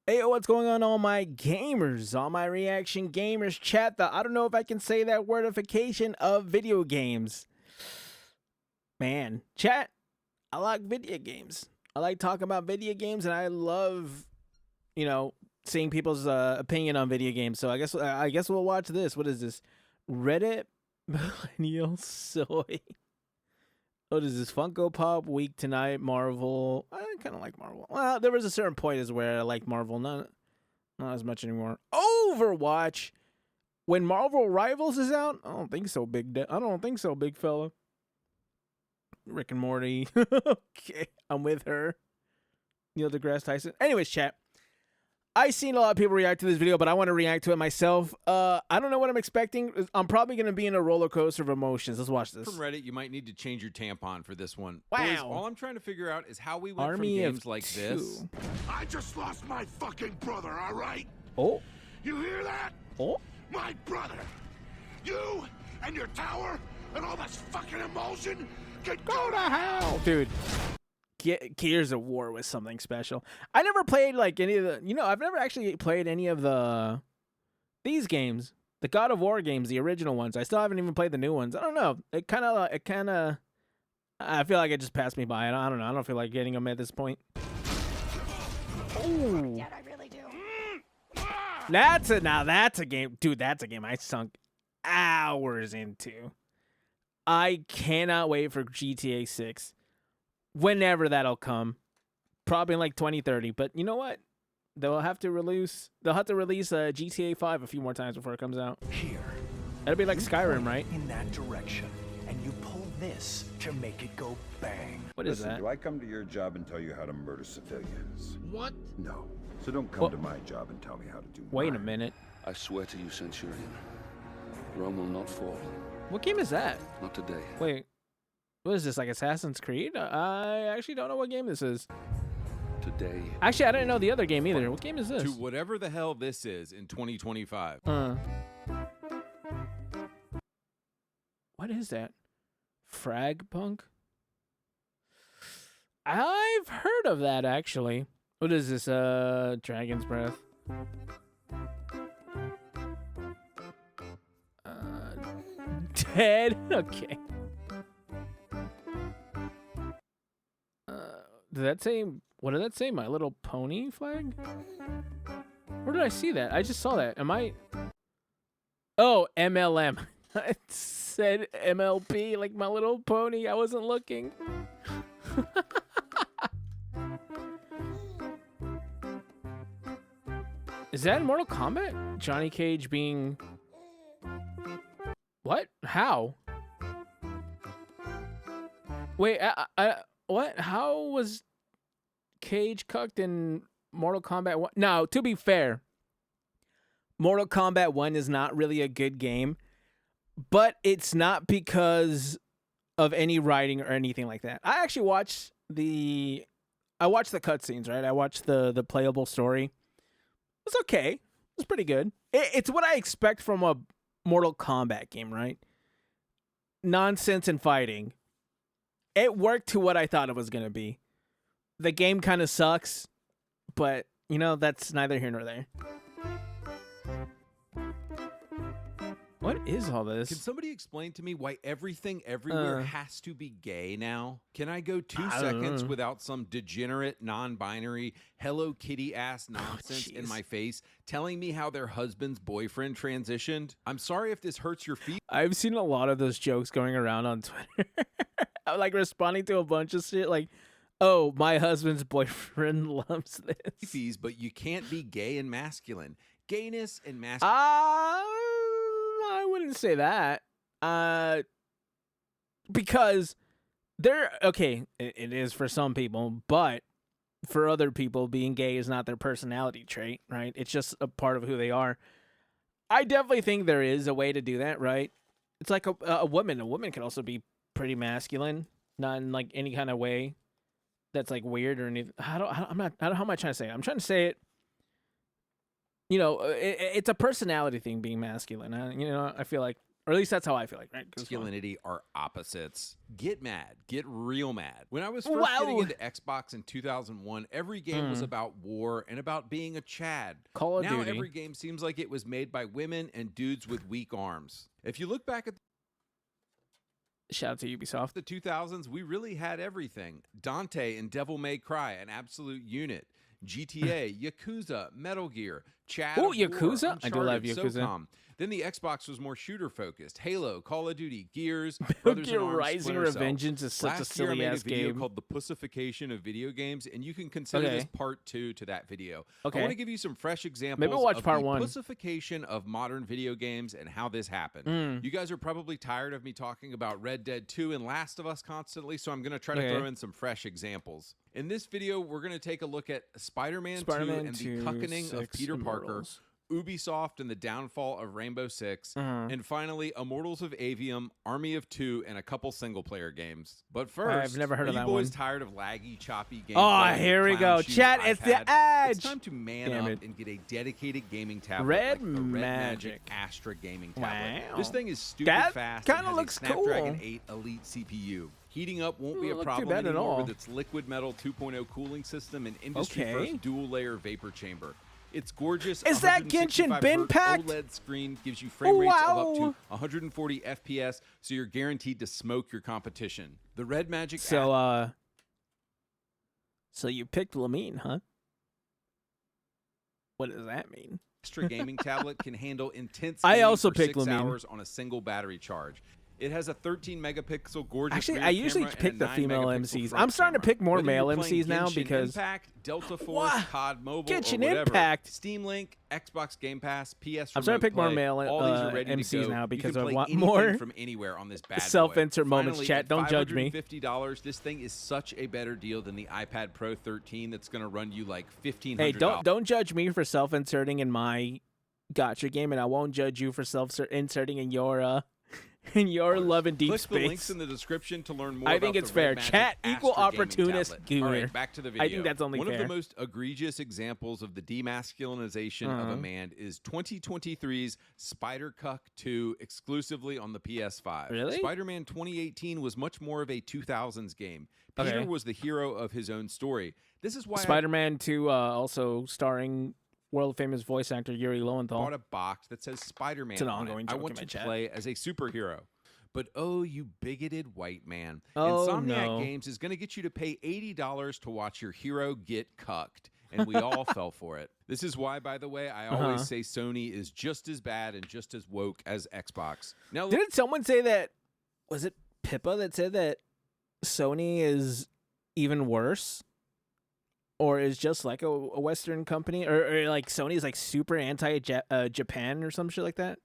Hey, what's going on, all my gamers, all my reaction gamers chat? I don't know if I can say that wordification of video games. Man, chat, I like video games. I like talking about video games, and I love, seeing people's opinion on video games. So I guess we'll watch this. What is this? Reddit Millennial Soy. What is this? Funko Pop Week Tonight, Marvel. I kind of like Marvel. Well, there was a certain point is where I like Marvel, not as much anymore. Overwatch. When Marvel Rivals is out, I don't think so, I don't think so, big fella. Rick and Morty. Okay, I'm with her. Neil deGrasse Tyson. Anyways, chat. I've seen a lot of people react to this video, but I want to react to it myself. I don't know what I'm expecting. I'm probably going to be in a roller coaster of emotions. Let's watch this. From Reddit, you might need to change your tampon for this one. Wow. Boys, all I'm trying to figure out is how we went Army from games of like two. this. I just lost my fucking brother, all right? Oh. You hear that? Oh. My brother. You and your tower and all this fucking emotion can go to hell. Dude. Gears of War was something special. I never played like any of the, I've never actually played any of these games, the God of War games, the original ones. I still haven't even played the new ones. I don't know. It kind of, I feel like it just passed me by. I don't know. I don't feel like getting them at this point. Oh, Yeah, I really do. now that's a game, dude. That's a game I sunk hours into. I cannot wait for GTA 6. Whenever that'll come, probably in like 2030. But you know what? They'll have to release GTA 5 a few more times before it comes out. Here. That'll be like Skyrim, right? In that direction, and you pull this to make it go bang. What is that? Do I come to your job and tell you how to murder civilians? What? No. So don't come to my job and tell me how to do Wait a mine. minute. I swear to you, Centurion, Rome will not fall. What game is that? Not today. Wait. What is this, like Assassin's Creed? I actually don't know what game this is. Today. Actually, I didn't know the other game either. What game is this? To whatever the hell this is in 2025. What is that? Frag Punk? I've heard of that, actually. What is this? Dragon's Breath. Dead? Okay. Did that say, what did that say? My Little Pony flag? Where did I see that? I just saw that. Am I? Oh, MLM. It said MLP, like My Little Pony. I wasn't looking. Is that in Mortal Kombat? Johnny Cage being... What? How? Wait, what? How was Cage cucked in Mortal Kombat 1? No, to be fair, Mortal Kombat 1 is not really a good game, but it's not because of any writing or anything like that. I actually watched the cutscenes, right? I watched the playable story. It was okay. It was pretty good. It's what I expect from a Mortal Kombat game, right? Nonsense and fighting. It worked to what I thought it was going to be. The game kind of sucks, but, that's neither here nor there. What is all this? Can somebody explain to me why everything everywhere has to be gay now? Can I go 2 seconds without some degenerate, non-binary, Hello Kitty-ass nonsense in my face telling me how their husband's boyfriend transitioned? I'm sorry if this hurts your feet. I've seen a lot of those jokes going around on Twitter. I'm like responding to a bunch of shit like, oh, my husband's boyfriend loves this. But you can't be gay and masculine. Gayness and masculine. I wouldn't say that. Because it is for some people, but for other people, being gay is not their personality trait, right? It's just a part of who they are. I definitely think there is a way to do that, right? It's like a woman. A woman can also be pretty masculine, not in like any kind of way that's like weird or anything. How am I trying to say it? I'm trying to say it. It's a personality thing being masculine. I feel like Or at least that's how I feel like, right? masculinity are opposites. Get mad. Get real mad. When I was first getting into Xbox in 2001, every game was about war and about being a Chad. Call of Now Duty. every game seems like it was made by women and dudes with weak arms. If you look back at Shout out to Ubisoft. the 2000s, we really had everything. Dante and Devil May Cry, an absolute unit. GTA, Yakuza, Metal Gear, Chad. Ooh, of War, Yakuza? I do love Uncharted, Yakuza. SOCOM. Then the Xbox was more shooter focused. Halo, Call of Duty, Gears, Metal Brothers Gear in Arms, Rising Splinter Cell. Revengeance is such a Last year I silly made ass a video game. called The Pussification of Video Games, and you can consider this part 2 to that video. Okay. I want to give you some fresh examples Maybe we'll watch of part the 1. pussification of modern video games and how this happened. You guys are probably tired of me talking about Red Dead 2 and Last of Us constantly, so I'm going to try to throw in some fresh examples. In this video, we're going to take a look at Spider-Man 2 and the cuckening of Peter Parker, Ubisoft and the downfall of Rainbow Six, and finally, Immortals of Aveum, Army of Two, and a couple single-player games. But first, I've never heard of that boys one. Tired of laggy, choppy games? Oh, here we go. Chat, it's the edge. It's time to man up and get a dedicated gaming tablet Red like the Red Magic. Magic Astra gaming tablet. Wow. This thing is stupid That fast kinda and has looks a Snapdragon cool. 8 Elite CPU. Heating up won't be a Look too problem bad at anymore all. with its liquid metal 2.0 cooling system and industry-first dual-layer vapor chamber. It's gorgeous. Is that Genshin bin packed? OLED screen gives you frame rates of up to Wow. 140 FPS, so you're guaranteed to smoke your competition. The Red Magic So you picked Lamine, huh? What does that mean? Astra gaming tablet can handle intense I gaming also for picked 6 Lamine. hours on a single battery charge. It has a 13 megapixel gorgeous Actually, rear I usually camera pick and the a 9 female megapixel MCs. front I'm starting to camera. pick more Whether male you're playing MCs now Genshin because Impact, Delta Force, What? COD Mobile, Genshin or whatever, Impact. Steam Link, Xbox Game Pass, PS I'm starting to Remote pick more Play, male all these are ready to MCs go. now You because can I play want anything more from anywhere on this bad boy. self-insert moments, Finally, chat. at Don't judge me. $550, this thing is such a better deal than the iPad Pro 13 that's going to run you like $1,500. Hey, don't judge me for self-inserting in my gotcha game, and I won't judge you for self-inserting in your love and deep Click space. the links in the description to learn more I about think it's the fair. Red Magic Chat, equal Astra gaming opportunist tablet. gooner. All right, back to the video. I think that's only One fair. of the most egregious examples of the demasculinization of a man is 2023's Spider-Cuck 2 exclusively on the PS5. Really? Spider-Man 2018 was much more of a 2000s game. Peter Okay. was the hero of his own story. This is why Spider-Man 2, also starring world-famous voice actor Yuri I Lowenthal. bought a box that says Spider-Man It's an on ongoing it. I joke want in my to chat. play as a superhero. But oh, you bigoted white man. Oh, Insomniac no. Games is going to get you to pay $80 to watch your hero get cucked. And we all fell for it. This is why, by the way, I always say Sony is just as bad and just as woke as Xbox. Now, Didn't someone say that? Was it Pippa that said that Sony is even worse, or is just like a Western company, or like Sony is like super anti-Japan or some shit like that?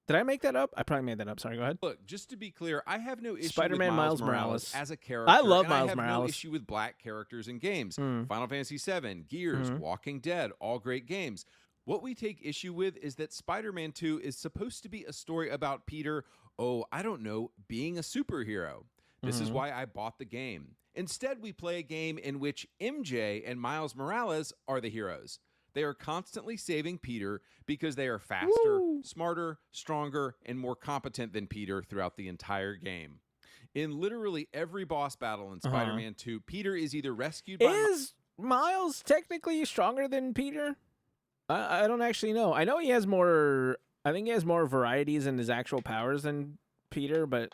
Did I make that up? I probably made that up. Sorry, go ahead. look, just to be clear, I have no issue Spider-Man with Miles Miles Morales. as a character. I love and Miles I have Morales. no issue with black characters in games. Mm. Final Fantasy VII, Gears, Walking Dead, all great games. What we take issue with is that Spider-Man 2 is supposed to be a story about Peter, I don't know, being a superhero. This is why I bought the game. Instead, we play a game in which MJ and Miles Morales are the heroes. They are constantly saving Peter because they are faster, smarter, stronger, and more competent than Peter throughout the entire game. In literally every boss battle in Spider-Man 2, Peter is either rescued by... Is Miles technically stronger than Peter? I don't actually know. I know he has more. I think he has more varieties in his actual powers than Peter, but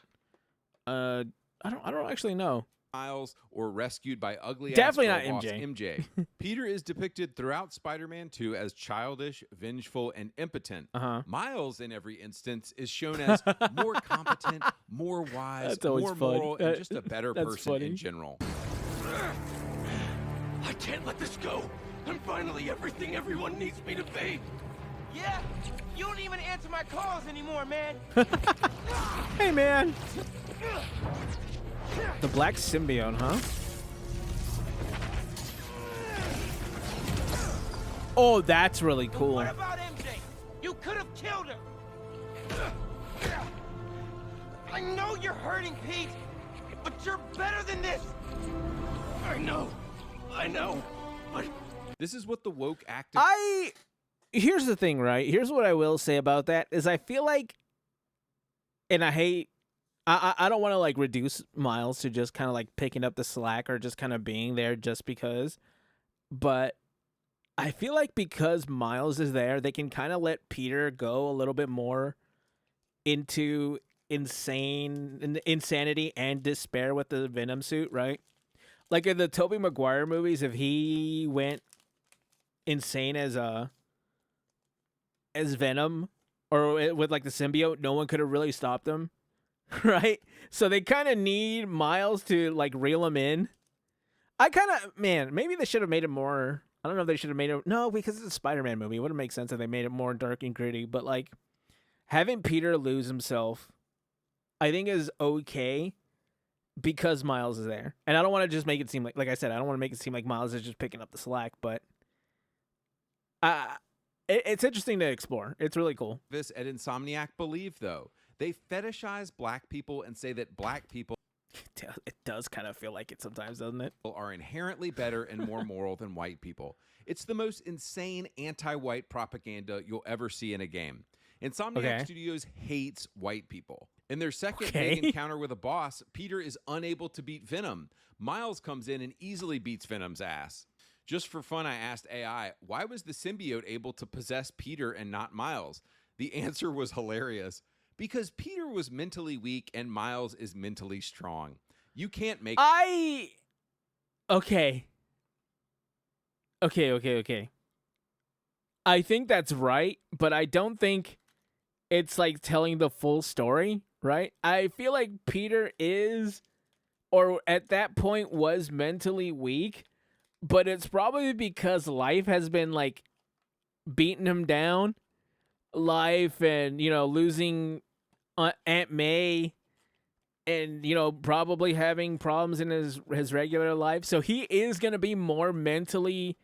I don't actually know. Miles or rescued by ugly Definitely ass not girl boss MJ. Peter is depicted throughout Spider-Man 2 as childish, vengeful, and impotent. Miles, in every instance, is shown as more competent, more wise, That's always more fun. moral, and just a better That's person funny. in general. I can't let this go. I'm finally everything everyone needs me to be. Yeah, you don't even answer my calls anymore, man. Hey, man. The black symbiote, huh? Oh, that's really cool. What about MJ? You could have killed her. I know you're hurting, Pete, but you're better than this. I know, but This is what the woke active... Here's the thing, right? Here's what I will say about that is I feel like and I hate. I don't want to like reduce Miles to just kind of like picking up the slack or just kind of being there just because, but I feel like because Miles is there, they can kind of let Peter go a little bit more into insanity and despair with the Venom suit, right? Like in the Tobey Maguire movies, if he went insane as Venom or with like the symbiote, no one could have really stopped him. Right? So they kind of need Miles to like reel him in. Maybe they should have made it more. I don't know if they should have made it. No, because it's a Spider-Man movie. It wouldn't make sense if they made it more dark and gritty. But like having Peter lose himself, I think is okay because Miles is there. And I don't want to just make it seem like I said, I don't want to make it seem like Miles is just picking up the slack. But it's interesting to explore. It's really cool. This at Insomniac believe, though. They fetishize black people and say that black people It does kind of feel like it sometimes, doesn't it? are inherently better and more moral than white people. It's the most insane anti-white propaganda you'll ever see in a game. Insomniac Studios hates white people. In their second big encounter with a boss, Peter is unable to beat Venom. Miles comes in and easily beats Venom's ass. Just for fun, I asked AI, why was the symbiote able to possess Peter and not Miles? The answer was hilarious. Because Peter was mentally weak and Miles is mentally strong. You can't make... Okay. I think that's right, but I don't think it's like telling the full story, right? I feel like Peter is, or at that point was mentally weak, but it's probably because life has been like beating him down. Life and, losing Aunt May and, probably having problems in his regular life. So he is going to be more mentally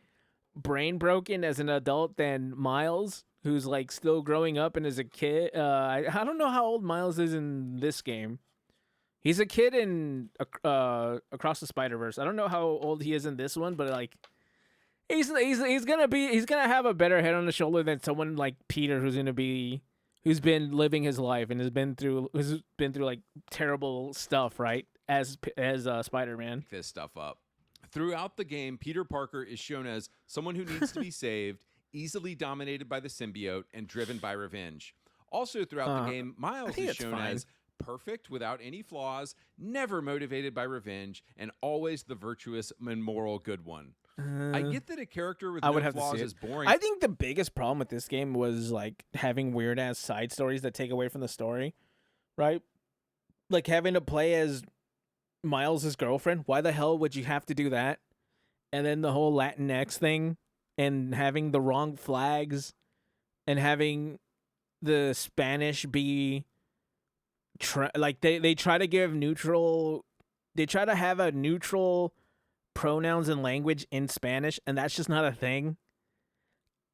brain broken as an adult than Miles, who's like still growing up and is a kid. I don't know how old Miles is in this game. He's a kid in Across the Spider-Verse. I don't know how old he is in this one, but like he's gonna have a better head on the shoulder than someone like Peter, who's been living his life and who's been through like terrible stuff, right? As Spider-Man. This stuff up. Throughout the game, Peter Parker is shown as someone who needs to be saved, easily dominated by the symbiote, and driven by revenge. Also throughout the game, Miles is shown as perfect without any flaws, never motivated by revenge, and always the virtuous and moral good one. I get that a character with no flaws is boring. I think the biggest problem with this game was like having weird ass side stories that take away from the story, right? Like having to play as Miles' girlfriend. Why the hell would you have to do that? And then the whole Latinx thing and having the wrong flags and having the Spanish be they try to give neutral. They try to have a neutral pronouns and language in Spanish, and that's just not a thing.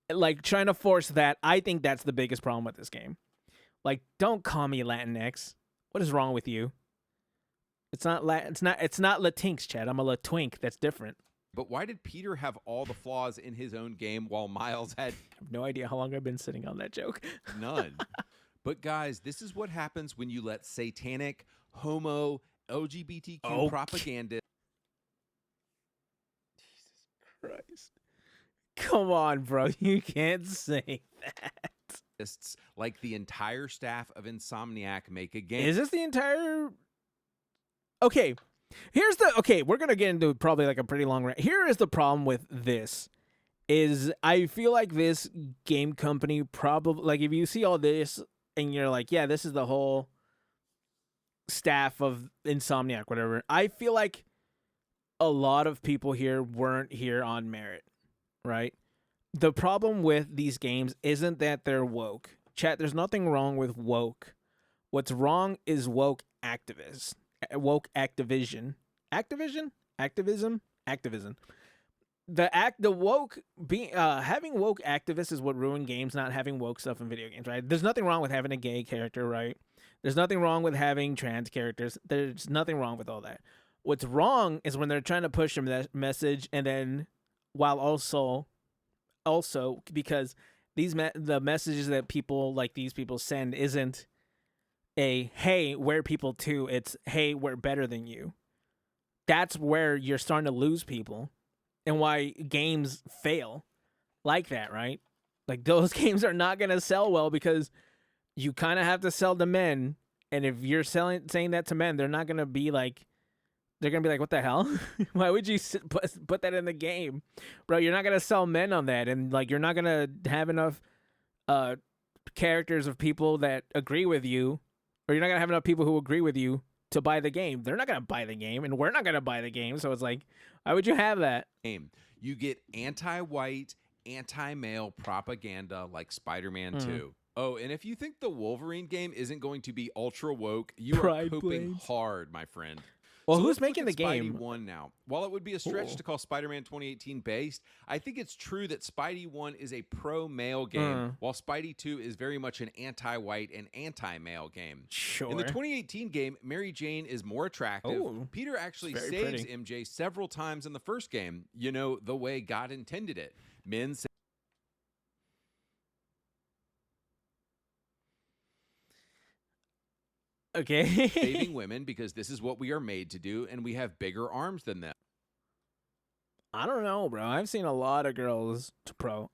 Like trying to force that, I think that's the biggest problem with this game. Like, don't call me Latinx. What is wrong with you? It's not Latinx, Chad. I'm a Latwink. That's different. But why did Peter have all the flaws in his own game while Miles had... I have no idea how long I've been sitting on that joke. None. But guys, this is what happens when you let satanic, homo, LGBTQ propaganda... Jesus Christ. Come on, bro. You can't say that. Like the entire staff of Insomniac make a game. Is this the entire... Okay. We're going to get into probably like a pretty long rant. Here is the problem with this. Is I feel like this game company probably... Like, if you see all this and you're like, yeah, this is the whole staff of Insomniac, whatever. I feel like a lot of people here weren't here on merit, right? The problem with these games isn't that they're woke. Chat, there's nothing wrong with woke. What's wrong is woke activists. Woke activision. Activism. The woke having woke activists is what ruined games, not having woke stuff in video games, right? There's nothing wrong with having a gay character, right? There's nothing wrong with having trans characters. There's nothing wrong with all that. What's wrong is when they're trying to push a message, and then while also because the messages that people like these people send isn't a hey, we're people too. It's hey, we're better than you. That's where you're starting to lose people, and why games fail like that, right? Like those games are not gonna sell well because you kind of have to sell to men, and if you're saying that to men, they're not gonna be like, they're gonna be like, what the hell? Why would you put that in the game, bro? You're not gonna sell men on that, and like you're not gonna have enough characters of people that agree with you, or you're not gonna have enough people who agree with you to buy the game. They're not gonna buy the game, and we're not gonna buy the game. So it's like, why would you have that? You get anti-white, anti-male propaganda like Spider-Man 2. Oh, and if you think the Wolverine game isn't going to be ultra woke, you are coping hard, my friend. Well, So who's let's look making at the game? Spidey 1 now. While it would be a stretch to call Spider-Man 2018 based, I think it's true that Spidey 1 is a pro-male game, while Spidey 2 is very much an anti-white and anti-male game. Sure. In the 2018 game, Mary Jane is more attractive. Oh, Peter actually very saves pretty. MJ several times in the first game, you know, the way God intended it. Men say Okay. saving women because this is what we are made to do, and we have bigger arms than them. I don't know, bro. I've seen a lot of girls to pro.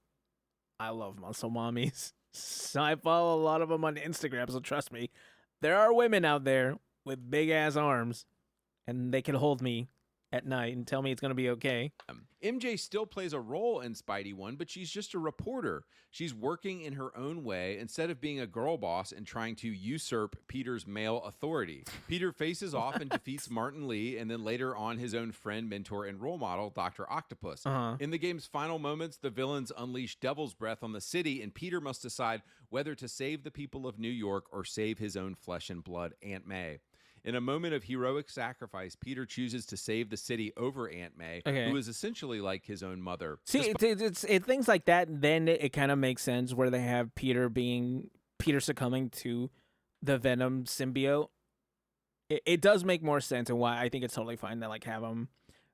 I love muscle mommies. So I follow a lot of them on Instagram, so trust me. There are women out there with big ass arms, and they can hold me at night and tell me it's going to be okay. MJ still plays a role in Spidey 1, but she's just a reporter. She's working in her own way instead of being a girl boss and trying to usurp Peter's male authority. Peter faces off and defeats Martin Lee, and then later on his own friend, mentor, and role model, Dr. Octopus. In the game's final moments, the villains unleash Devil's Breath on the city, and Peter must decide whether to save the people of New York or save his own flesh and blood, Aunt May. In a moment of heroic sacrifice, Peter chooses to save the city over Aunt May, who is essentially like his own mother. See, it's things like that. Then it kind of makes sense where they have Peter succumbing to the Venom symbiote. It does make more sense, and why I think it's totally fine to like have him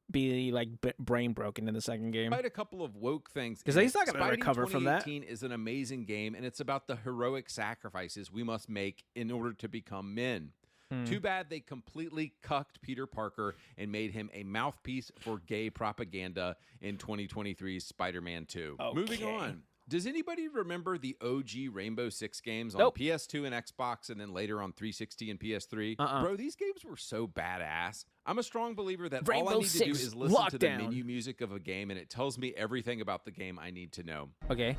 be like brain broken in the second game. Despite a couple of woke things, because he's not going to recover from that. 2018 is an amazing game, and it's about the heroic sacrifices we must make in order to become men. Too bad they completely cucked Peter Parker and made him a mouthpiece for gay propaganda in 2023's Spider-Man 2. Okay. Moving on. Does anybody remember the OG Rainbow Six games on Nope. PS2 and Xbox, and then later on 360 and PS3? Bro, these games were so badass. I'm a strong believer that all I need to do is listen to the menu music of a game, and it tells me everything about the game I need to know. Okay.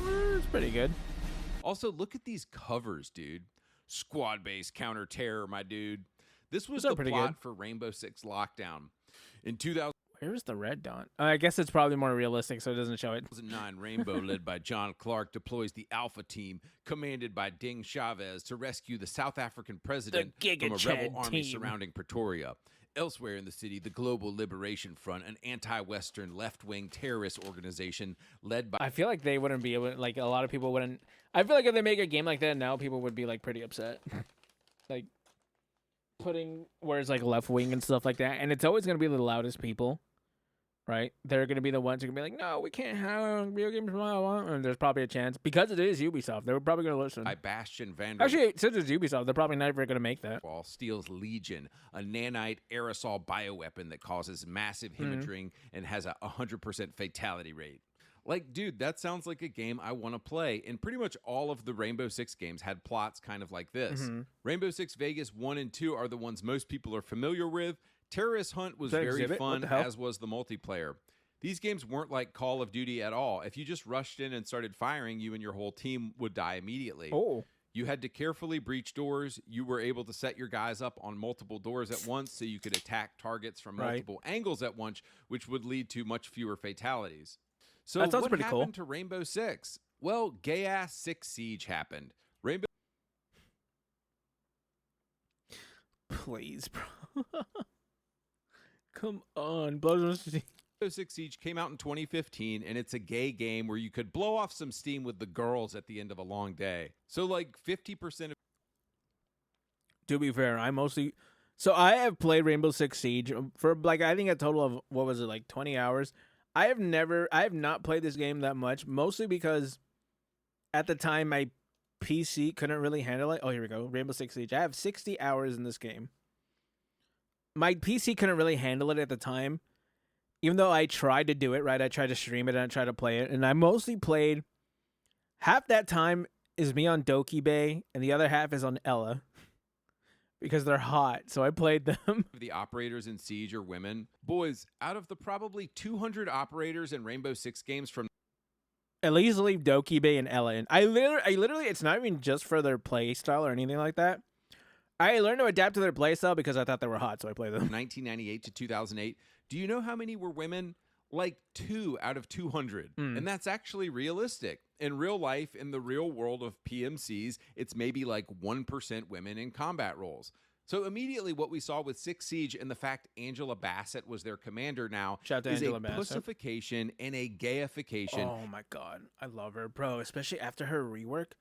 It's pretty good. Also, look at these covers, dude. Squad-based counter-terror, my dude. This was Those are the pretty plot good. for Rainbow Six Lockdown. In 2009, Where's the red dot? I guess it's probably more realistic, so it doesn't show it. Rainbow, led by John Clark, deploys the Alpha Team, commanded by Ding Chavez, to rescue the South African president from a rebel army surrounding Pretoria. Elsewhere in the city, the Global Liberation Front, an anti-Western left-wing terrorist organization led by... I feel like they wouldn't be able, like, a lot of people wouldn't. I feel like if they make a game like that now, people would be, like, pretty upset. Like, putting words like left-wing and stuff like that. And it's always going to be the loudest people, right? They're going to be the ones who are going to be like, no, we can't have video games. And there's probably a chance. Because it is Ubisoft, they were probably going to listen. By Bastion Vander... Actually, since it's Ubisoft, they're probably never going to make that. Steals Legion, a nanite aerosol bioweapon that causes massive hemorrhaging and has a 100% fatality rate. Like, dude, that sounds like a game I want to play. And pretty much all of the Rainbow Six games had plots kind of like this. Rainbow Six Vegas 1 and 2 are the ones most people are familiar with. Terrorist Hunt was very fun, as was the multiplayer. These games weren't like Call of Duty at all. If you just rushed in and started firing, you and your whole team would die immediately. Oh. You had to carefully breach doors. You were able to set your guys up on multiple doors at once so you could attack targets from multiple angles at once, which would lead to much fewer fatalities. So that sounds what pretty happened cool. to Rainbow Six? Well, gay-ass Six Siege happened. Rainbow Please, bro. Come on, Rainbow Six Siege came out in 2015, and it's a gay game where you could blow off some steam with the girls at the end of a long day. So like 50% of... To be fair, So I have played Rainbow Six Siege for like, I think a total of, what was it, like 20 hours. I have not played this game that much, mostly because at the time my PC couldn't really handle it. Oh, here we go. Rainbow Six Siege. I have 60 hours in this game. My PC couldn't really handle it at the time, even though I tried to do it, right? I tried to stream it and I tried to play it, and I mostly played. Half that time is me on Doki Bay, and the other half is on Ella. Because they're hot, so I played them. The operators in Siege are women. Boys, out of the probably 200 operators in Rainbow Six games from... At least leave Doki Bay and Ella in. I literally, it's not even just for their play style or anything like that. I learned to adapt to their play style because I thought they were hot, so I played them. 1998 to 2008. Do you know how many were women? Like 2 out of 200. And that's actually realistic. In real life, in the real world of PMCs, it's maybe like 1% women in combat roles. So immediately what we saw with Six Siege and the fact Angela Bassett was their commander now Shout out to is Angela a Bassett. pussification and a gayification. Oh my god, I love her, bro. Especially after her rework,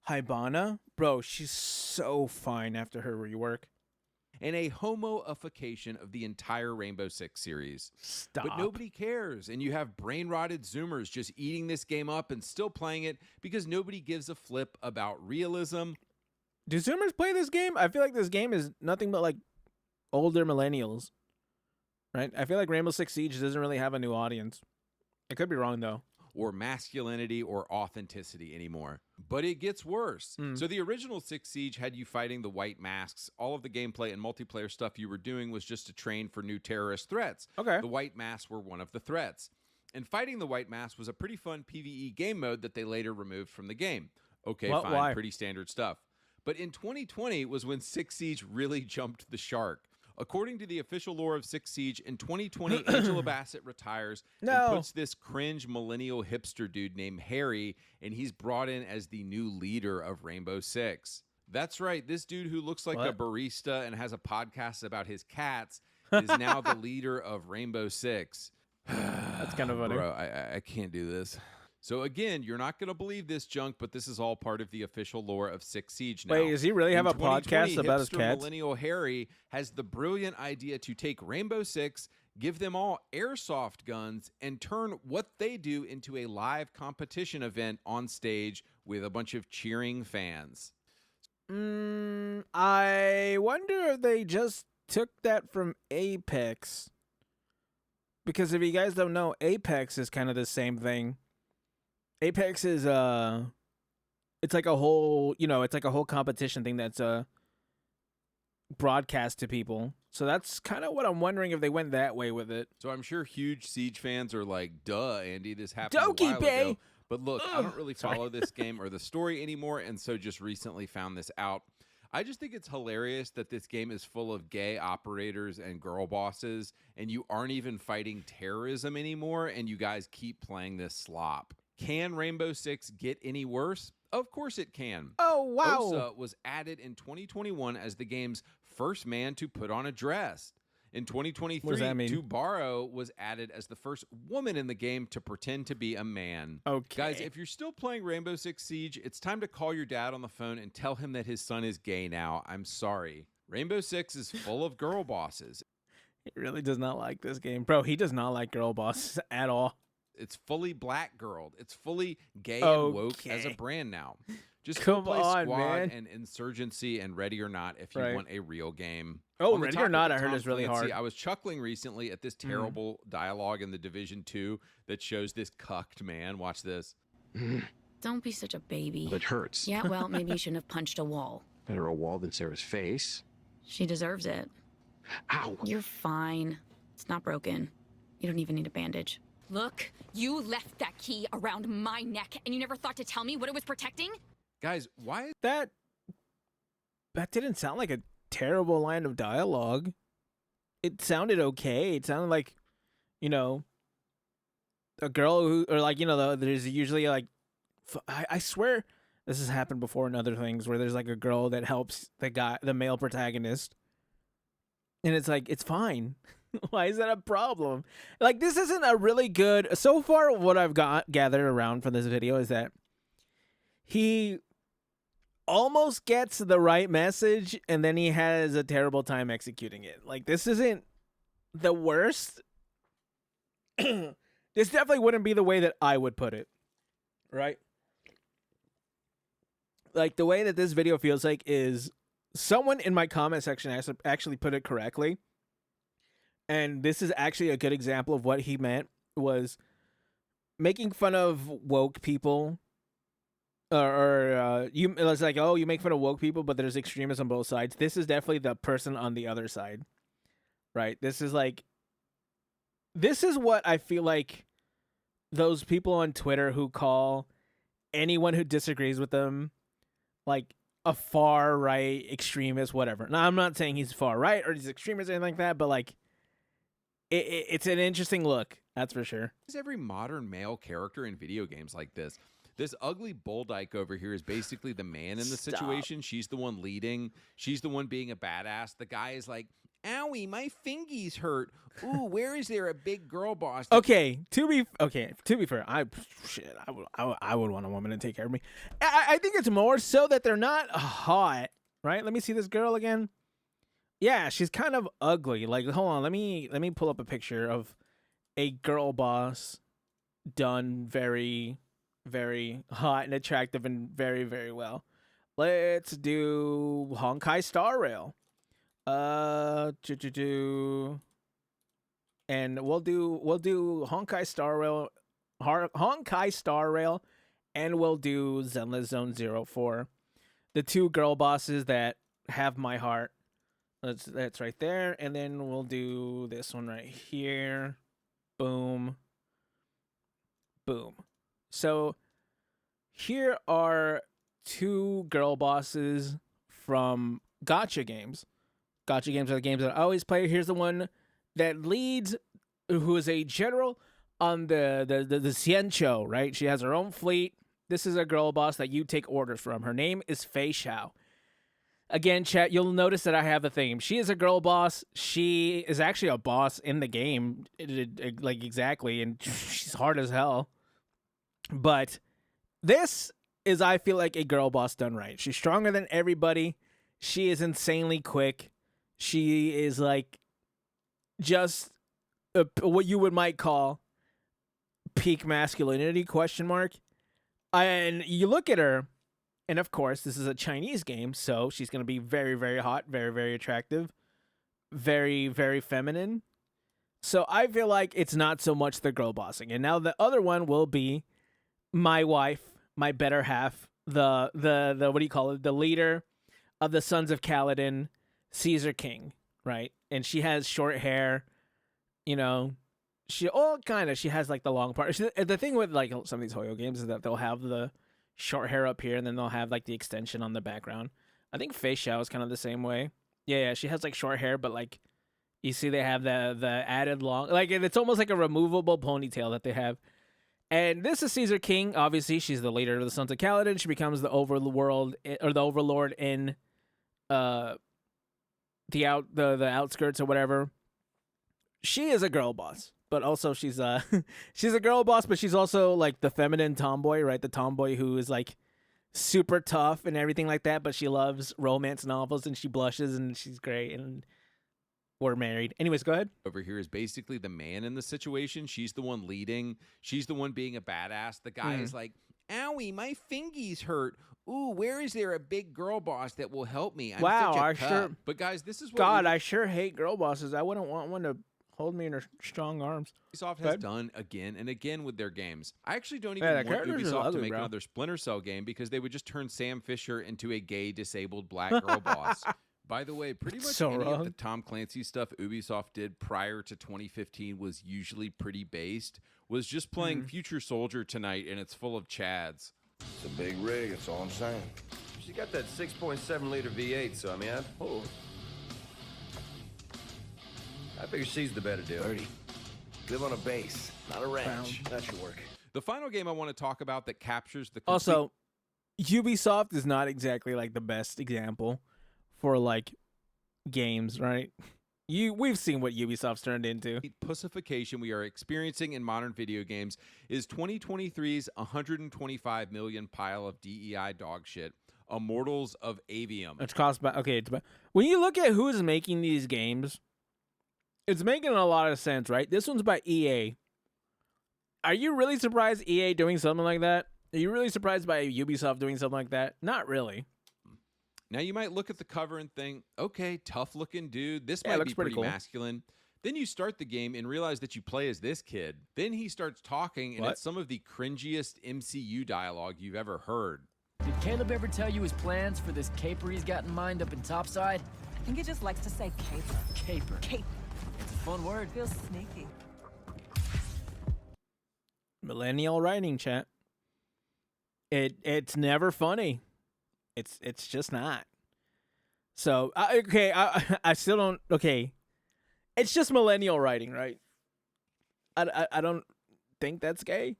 Hibana, bro, she's so fine after her rework. And a homoification of the entire Rainbow Six series. Stop. But nobody cares, and you have brain-rotted Zoomers just eating this game up and still playing it because nobody gives a flip about realism. Do Zoomers play this game? I feel like this game is nothing but like older millennials, right? I feel like Rainbow Six Siege doesn't really have a new audience. I could be wrong though. Or masculinity or authenticity anymore. But it gets worse. So the original Six Siege had you fighting the white masks. All of the gameplay and multiplayer stuff you were doing was just to train for new terrorist threats. Okay. The white masks were one of the threats. And fighting the white masks was a pretty fun PvE game mode that they later removed from the game. Okay, Well, fine, why? pretty standard stuff. But in 2020 was when Six Siege really jumped the shark. According to the official lore of Six Siege, in 2020, Angela Bassett retires and puts this cringe millennial hipster dude named Harry, and he's brought in as the new leader of Rainbow Six. That's right. This dude who looks like a barista and has a podcast about his cats is now the leader of Rainbow Six. That's kind of funny. Bro, I can't do this. So again, you're not going to believe this junk, but this is all part of the official lore of Six Siege now. Wait, does he really have In a podcast 2020, about his hipster cats? Millennial Harry has the brilliant idea to take Rainbow Six, give them all airsoft guns, and turn what they do into a live competition event on stage with a bunch of cheering fans. I wonder if they just took that from Apex. Because if you guys don't know, Apex is kind of the same thing. Apex is it's like a whole, it's like a whole competition thing that's broadcast to people. So that's kind of what I'm wondering if they went that way with it. So I'm sure huge Siege fans are like, duh, Andy, this happened a Doki while Bay! ago. But look, I don't really follow this game or the story anymore, and so just recently found this out. I just think it's hilarious that this game is full of gay operators and girl bosses, and you aren't even fighting terrorism anymore, and you guys keep playing this slop. Can Rainbow Six get any worse? Of course it can. Oh, wow. Osa was added in 2021 as the game's first man to put on a dress. In 2023, What does that mean? Tubaro was added as the first woman in the game to pretend to be a man. Okay. Guys, if you're still playing Rainbow Six Siege, it's time to call your dad on the phone and tell him that his son is gay now. I'm sorry. Rainbow Six is full of girl bosses. He really does not like this game. Bro, he does not like girl bosses at all. It's fully black girled. It's fully gay and woke as a Okay. brand now. Just Come go play on, Squad man. and Insurgency and Ready or Not if you Right. want a real game. Oh, On the Ready or topic Not, of I heard Tom is really Clancy, hard. I was chuckling recently at this terrible dialogue in the Division 2 that shows this cucked man. Watch this. Don't be such a baby. It hurts. Yeah, well, maybe you shouldn't have punched a wall. Better a wall than Sarah's face. She deserves it. Ow. You're fine. It's not broken. You don't even need a bandage. Look, you left that key around my neck and you never thought to tell me what it was protecting? Guys, why? That didn't sound like a terrible line of dialogue. It sounded okay. It sounded like, a girl who, or like, there's usually like, I swear this has happened before in other things where there's like a girl that helps the male protagonist. And it's like, it's fine. Why is that a problem? Like, this isn't a really good, so far what I've gathered around from this video is that he almost gets the right message and then he has a terrible time executing it. Like, this isn't the worst. This This definitely wouldn't be the way that I would put it, right? Like, the way that this video feels like is someone in my comment section actually put it correctly. And this is actually a good example of what he meant, was making fun of woke people. It's like, oh, you make fun of woke people, but there's extremists on both sides. This is definitely the person on the other side, right? This is what I feel like those people on Twitter who call anyone who disagrees with them like a far right extremist, whatever. Now, I'm not saying he's far right or he's extremist or anything like that, but like it's an interesting look, that's for sure. Is every modern male character in video games like this? This ugly bull dyke over here is basically the man in the situation. She's the one leading. She's the one being a badass. The guy is like, owie, my fingies hurt. Ooh, where is there a big girl boss? Okay, to be fair, I would want a woman to take care of me. I think it's more so that they're not hot, right? Let me see this girl again. Yeah, she's kind of ugly. Like, hold on, let me pull up a picture of a girl boss done very, very hot and attractive and very, very well. Let's do Honkai Star Rail. And we'll do Honkai Star Rail, and we'll do Zenless Zone 04. The two girl bosses that have my heart. That's right there. And then we'll do this one right here. Boom. Boom. So here are two girl bosses from gacha games. Gacha games are the games that I always play. Here's the one that leads, who is a general on the Xianqiu, right? She has her own fleet. This is a girl boss that you take orders from. Her name is Fei Xiao. Again, chat, you'll notice that I have a theme. She is a girl boss. She is actually a boss in the game, like exactly, and she's hard as hell. But this is, I feel like, a girl boss done right. She's stronger than everybody. She is insanely quick. She is like just what you might call peak masculinity, ? And you look at her, and of course, this is a Chinese game, so she's going to be very, very hot, very, very attractive, very, very feminine. So I feel like it's not so much the girl bossing. And now the other one will be my wife, my better half, the what do you call it? The leader of the Sons of Kaladin, Caesar King, right? And she has short hair, you know. She has like the long part. The thing with like some of these Hoyo games is that they'll have the short hair up here, and then they'll have like the extension on the background. I think Fei Xiao is kind of the same way. Yeah, she has like short hair, but like you see they have the added long, like it's almost like a removable ponytail that they have. And this is Caesar King. Obviously, she's the leader of the Sons of Kaladin. She becomes the overlord in the outskirts or whatever. She is a girl boss, but also she's a girl boss, but she's also like the feminine tomboy, right? The tomboy who is like super tough and everything like that, but she loves romance novels and she blushes and she's great, and we're married. Anyways, go ahead. Over here is basically the man in the situation. She's the one leading. She's the one being a badass. The guy is like, owie, my fingies hurt. Ooh, where is there a big girl boss that will help me? I'm such a cup. But guys, this is what I sure hate girl bosses. I wouldn't want one to hold me in her strong arms. Ubisoft has done again and again with their games. I actually don't even want Ubisoft to make another Splinter Cell game, because they would just turn Sam Fisher into a gay, disabled black girl boss. By the way, pretty much any of the Tom Clancy stuff Ubisoft did prior to 2015 was usually pretty based. Was just playing Future Soldier tonight, and it's full of Chads. It's a big rig, that's all I'm saying. She got that 6.7 liter V8, so I mean, I figure she's the better deal. Birdie, live on a base, not a ranch. That should work. The final game I want to talk about that captures the also, Ubisoft is not exactly like the best example for like games, right? We've seen what Ubisoft's turned into. Pussification we are experiencing in modern video games is 2023's 125 million pile of DEI dog shit. Immortals of Aveum. It's cost by when you look at who's making these games, it's making a lot of sense, right? This one's by EA. Are you really surprised EA doing something like that? Are you really surprised by Ubisoft doing something like that? Not really. Now you might look at the cover and think, okay, tough looking dude. This might be pretty cool. masculine. Then you start the game and realize that you play as this kid. Then he starts talking, and it's some of the cringiest MCU dialogue you've ever heard. Did Caleb ever tell you his plans for this caper he's got in mind up in Topside? I think he just likes to say caper. Caper. Caper. It's a fun word. Feels sneaky. Millennial writing, chat. It's never funny. It's just not. So okay, I still don't. Okay, it's just millennial writing, right? I don't think that's gay.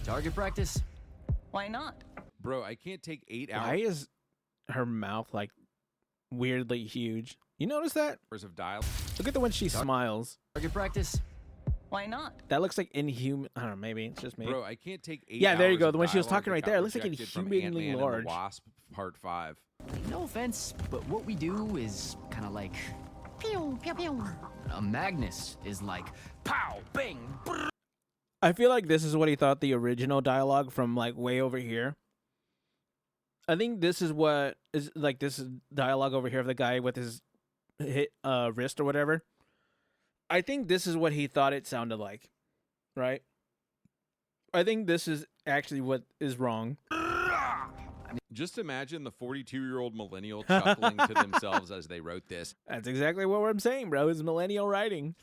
Target practice. Why not? Bro, I can't take 8 hours. Why is her mouth like weirdly huge? You notice that? Of dialogue. Look at the one she smiles. Target practice. Why not? That looks like inhuman. I don't know. Maybe it's just me. Bro, I can't take 8 Yeah, there you hours go. of The one she was dialogue talking right that there. It got looks like rejected from inhumanly Ant-Man large. and the Wasp Part 5. No offense, but what we do is kind of like pew pew pew. A Magnus is like pow bang. Brr. I feel like this is what he thought the original dialogue from like way over here. I think this is what is like this is dialogue over here of the guy with his wrist or whatever. I think this is what he thought it sounded like, right? I think this is actually what is wrong. Just imagine the 42-year-old millennial chuckling to themselves as they wrote this. That's exactly what I'm saying, bro. Is millennial writing.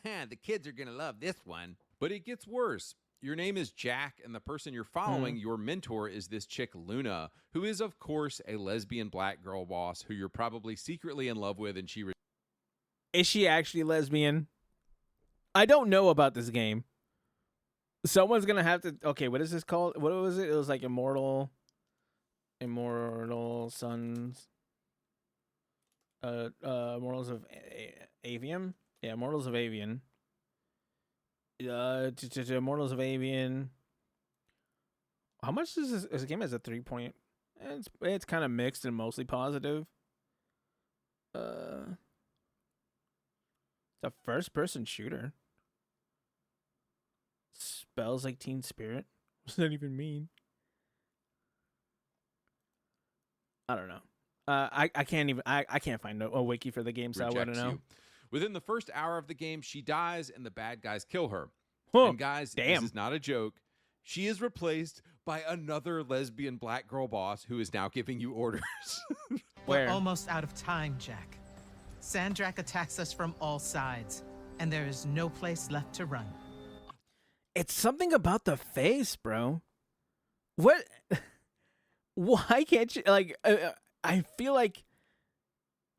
The kids are going to love this one. But it gets worse. Your name is Jack, and the person you're following, your mentor, is this chick, Luna, who is, of course, a lesbian black girl boss who you're probably secretly in love with, and she... Is she actually lesbian? I don't know about this game. Someone's going to have to... Okay, what is this called? What was it? It was like Immortal Sons... Immortals of Aveum? Yeah, Immortals of Aveum. Immortals of Aveum. How much is this? This game has a 3 point. It's kind of mixed and mostly positive. It's a first-person shooter. Spells like Teen Spirit. What does that even mean? I don't know. I can't even. I can't find a wiki for the game, so I wouldn't know. You. Within the first hour of the game, she dies and the bad guys kill her. Oh, and guys, damn. This is not a joke. She is replaced by another lesbian black girl boss who is now giving you orders. We're almost out of time, Jack. Sandrak attacks us from all sides, and there is no place left to run. It's something about the face, bro. What? Why can't you, like, I feel like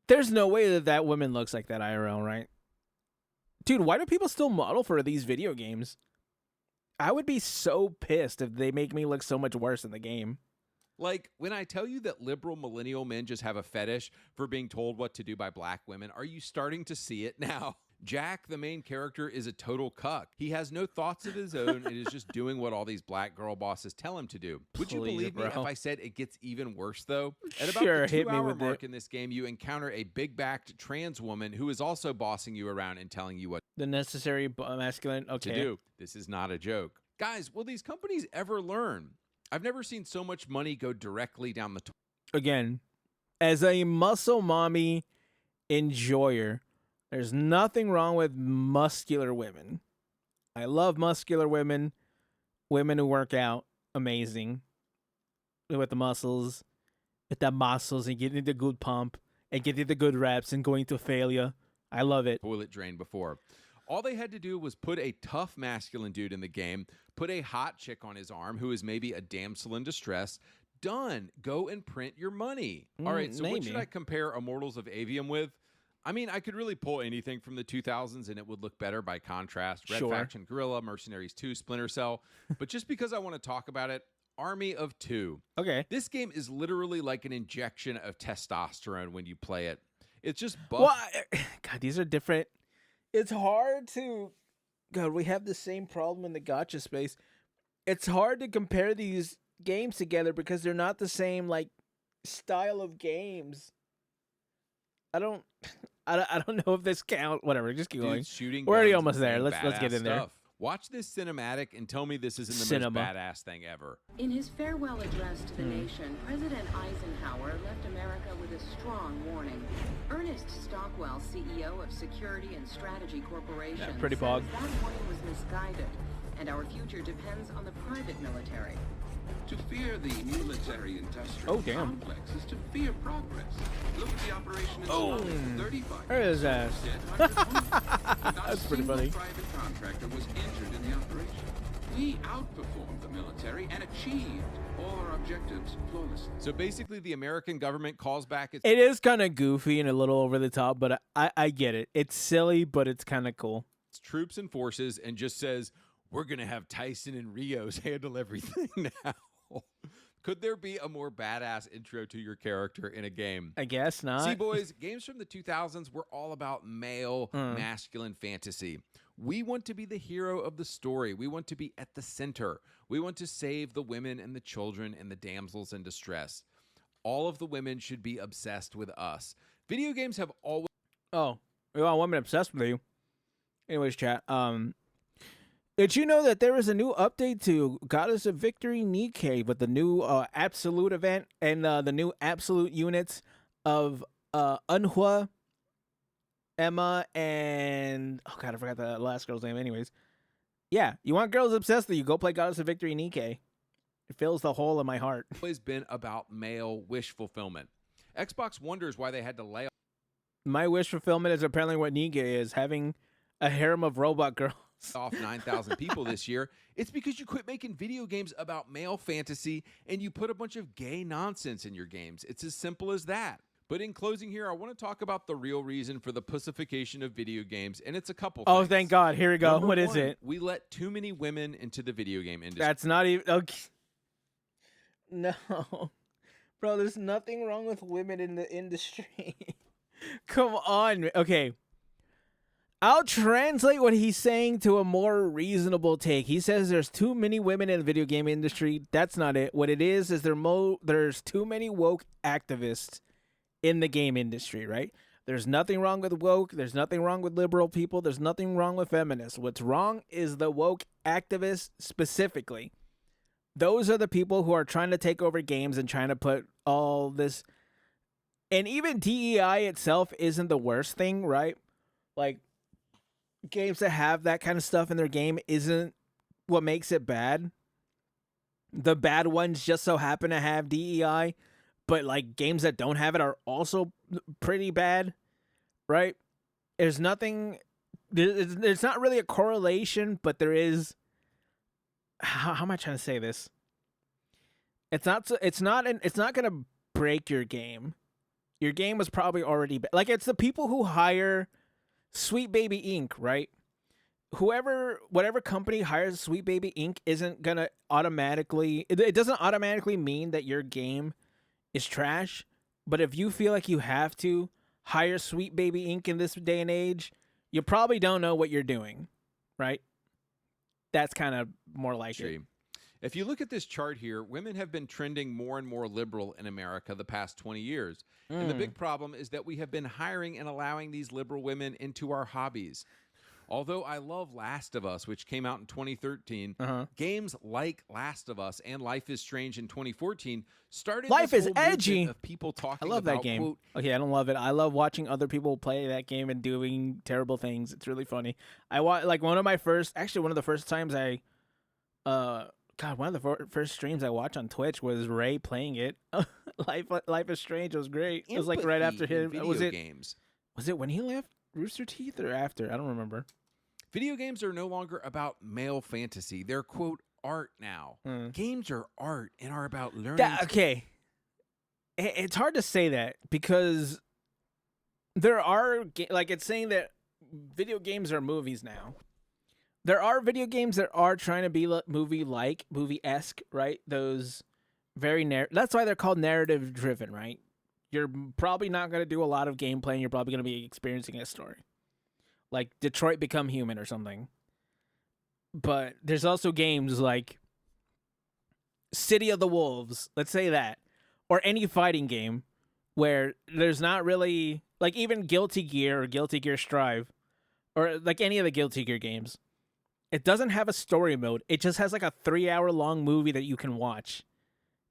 there's no way that woman looks like that IRL, right? Dude, why do people still model for these video games? I would be so pissed if they make me look so much worse in the game. Like, when I tell you that liberal millennial men just have a fetish for being told what to do by black women, are you starting to see it now? Jack, the main character, is a total cuck. He has no thoughts of his own and is just doing what all these black girl bosses tell him to do. Would you believe me if I said it gets even worse, though? At about the 2-hour mark in this game, you encounter a big-backed trans woman who is also bossing you around and telling you what the necessary masculine to do. This is not a joke. Guys, will these companies ever learn? I've never seen so much money go directly down the Again, as a muscle mommy enjoyer, there's nothing wrong with muscular women. I love muscular women. Women who work out, amazing. With the muscles. With the muscles and getting the good pump. And getting the good reps and going to failure. I love it. Toilet drain before. All they had to do was put a tough masculine dude in the game, put a hot chick on his arm who is maybe a damsel in distress. Done. Go and print your money. All right, so what should I compare Immortals of Aveum with? I mean, I could really pull anything from the 2000s and it would look better by contrast. Red Faction Guerrilla, Mercenaries 2, Splinter Cell. But just because I want to talk about it, Army of Two. Okay. This game is literally like an injection of testosterone when you play it. It's just buff. Well, God, these are different. It's hard to... God, we have the same problem in the gacha space. It's hard to compare these games together because they're not the same, like, style of games. I don't know if this counts. Whatever, just keep going. Shooting We're already guns almost there. and Let's get in there. Stuff. Watch this cinematic and tell me this isn't the most badass thing ever. In his farewell address to the nation, President Eisenhower left America with a strong warning. Ernest Stockwell, CEO of Security and Strategy Corporation, Yeah, pretty says bog. that warning was misguided, and our future depends on the private military. To fear the military-industrial complex is to fear progress. Look at the operation in Somalia. 35. There is ass. That's pretty funny. Private contractor was injured in the operation. We outperformed the military and achieved all our objectives flawlessly. So basically, the American government calls back its... It is kind of goofy and a little over the top, but I get it. It's silly, but it's kind of cool. troops and forces and just says, we're going to have Tyson and Rios handle everything now. Could there be a more badass intro to your character in a game? I guess not. See, boys, games from the 2000s were all about male, masculine fantasy. We want to be the hero of the story. We want to be at the center. We want to save the women and the children and the damsels in distress. All of the women should be obsessed with us. Video games have always... Oh, we want women obsessed with you. Anyways, chat. Did you know that there is a new update to Goddess of Victory Nikkei with the new absolute event and the new absolute units of Unhua, Emma, and oh god, I forgot the last girl's name. Anyways, yeah, you want girls obsessed with you? Go play Goddess of Victory Nikkei. It fills the hole in my heart. Always been about male wish fulfillment. Xbox wonders why they had to lay off. My wish fulfillment is apparently what Nikkei is, having a harem of robot girls. Off 9,000 people this year. It's because you quit making video games about male fantasy and you put a bunch of gay nonsense in your games. It's as simple as that. But in closing here, I want to talk about the real reason for the pussification of video games, and it's a couple things. Oh, thank God. Here we go. Number What is one, it? We let too many women into the video game industry. That's not even... Okay. No. Bro, there's nothing wrong with women in the industry. Come on. Okay. I'll translate what he's saying to a more reasonable take. He says there's too many women in the video game industry. That's not it. What it is there's too many woke activists in the game industry, right? There's nothing wrong with woke. There's nothing wrong with liberal people. There's nothing wrong with feminists. What's wrong is the woke activists specifically. Those are the people who are trying to take over games and trying to put all this... And even DEI itself isn't the worst thing, right? Like... games that have that kind of stuff in their game isn't what makes it bad. The bad ones just so happen to have DEI, but like games that don't have it are also pretty bad, right? There's nothing. There's not really a correlation, but there is. How am I trying to say this? It's not. It's not gonna break your game. Your game was probably already like it's the people who hire Sweet Baby Inc., right? Whatever company hires Sweet Baby Inc. isn't gonna automatically... It doesn't automatically mean that your game is trash, but if you feel like you have to hire Sweet Baby Inc. in this day and age, you probably don't know what you're doing, right? That's kind of more like it. If you look at this chart here, women have been trending more and more liberal in America the past 20 years. And the big problem is that we have been hiring and allowing these liberal women into our hobbies. Although I love Last of Us, which came out in 2013, games like Last of Us and Life is Strange in 2014 started Life this is whole edgy. movement of people talking I love about, that game. quote, Okay, I don't love it. I love watching other people play that game and doing terrible things. It's really funny. One of the first times one of the first streams I watched on Twitch was Ray playing it. Life is Strange was great. It was like right after him. Games. Was it when he left Rooster Teeth or after? I don't remember. Video games are no longer about male fantasy. They're, quote, art now. Games are art and are about learning. Okay. It's hard to say that because there are... it's saying that video games are movies now. There are video games that are trying to be movie-esque, right? Those very that's why they're called narrative-driven, right? You're probably not going to do a lot of gameplay, and you're probably going to be experiencing a story. Like Detroit Become Human or something. But there's also games like City of the Wolves, let's say that, or any fighting game where there's not really... Like even Guilty Gear or Guilty Gear Strive, or like any of the Guilty Gear games. It doesn't have a story mode. It just has like a 3-hour long movie that you can watch.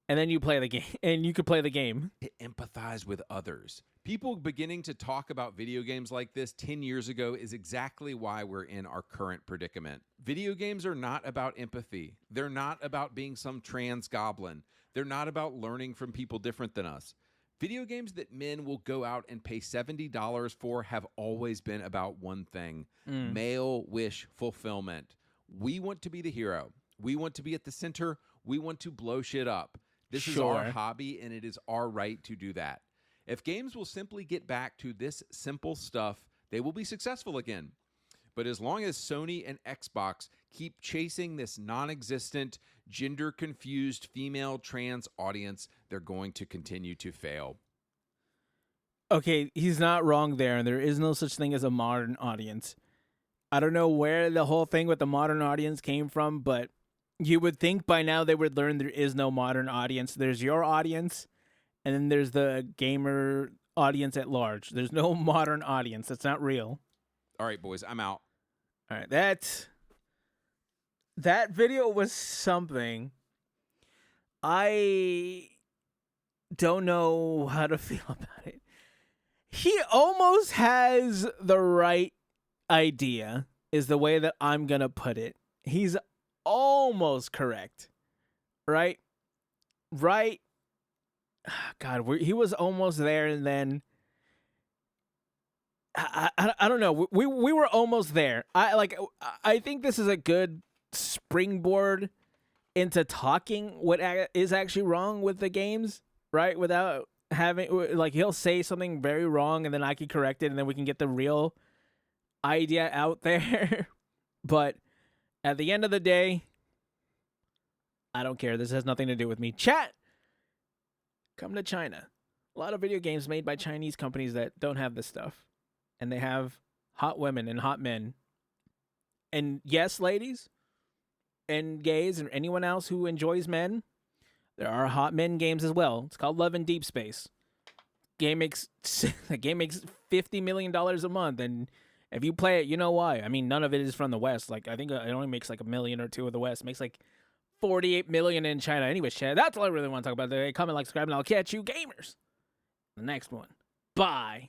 And then you play the game, and you can play the game. To empathize with others. People beginning to talk about video games like this 10 years ago is exactly why we're in our current predicament. Video games are not about empathy. They're not about being some trans goblin. They're not about learning from people different than us. Video games that men will go out and pay $70 for have always been about one thing, male wish fulfillment. We want to be the hero. We want to be at the center. We want to blow shit up. This is our hobby, and it is our right to do that. If games will simply get back to this simple stuff, they will be successful again. But as long as Sony and Xbox keep chasing this non-existent, gender-confused female trans audience, they're going to continue to fail. Okay, he's not wrong there, and there is no such thing as a modern audience. I don't know where the whole thing with the modern audience came from, but you would think by now they would learn there is no modern audience. There's your audience, and then there's the gamer audience at large. There's no modern audience. That's not real. All right, boys, I'm out. All right, that video was something. I don't know how to feel about it. He almost has the right idea, is the way that I'm going to put it. He's almost correct, right? God, he was almost there, and then I don't know. We were almost there. I think this is a good springboard into talking what is actually wrong with the games, right? Without having he'll say something very wrong, and then I can correct it, and then we can get the real idea out there. But at the end of the day, I don't care. This has nothing to do with me. Chat, come to China. A lot of video games made by Chinese companies that don't have this stuff. And they have hot women and hot men. And yes, ladies and gays and anyone else who enjoys men, there are hot men games as well. It's called Love in Deep Space. The game makes $50 million a month, and if you play it, you know why. I mean, none of it is from the West. I think it only makes like $1 million or $2 million of the West. It makes like $48 million in China. Anyways, Chad, that's all I really want to talk about today. Comment, like, subscribe, and I'll catch you gamers. The next one. Bye.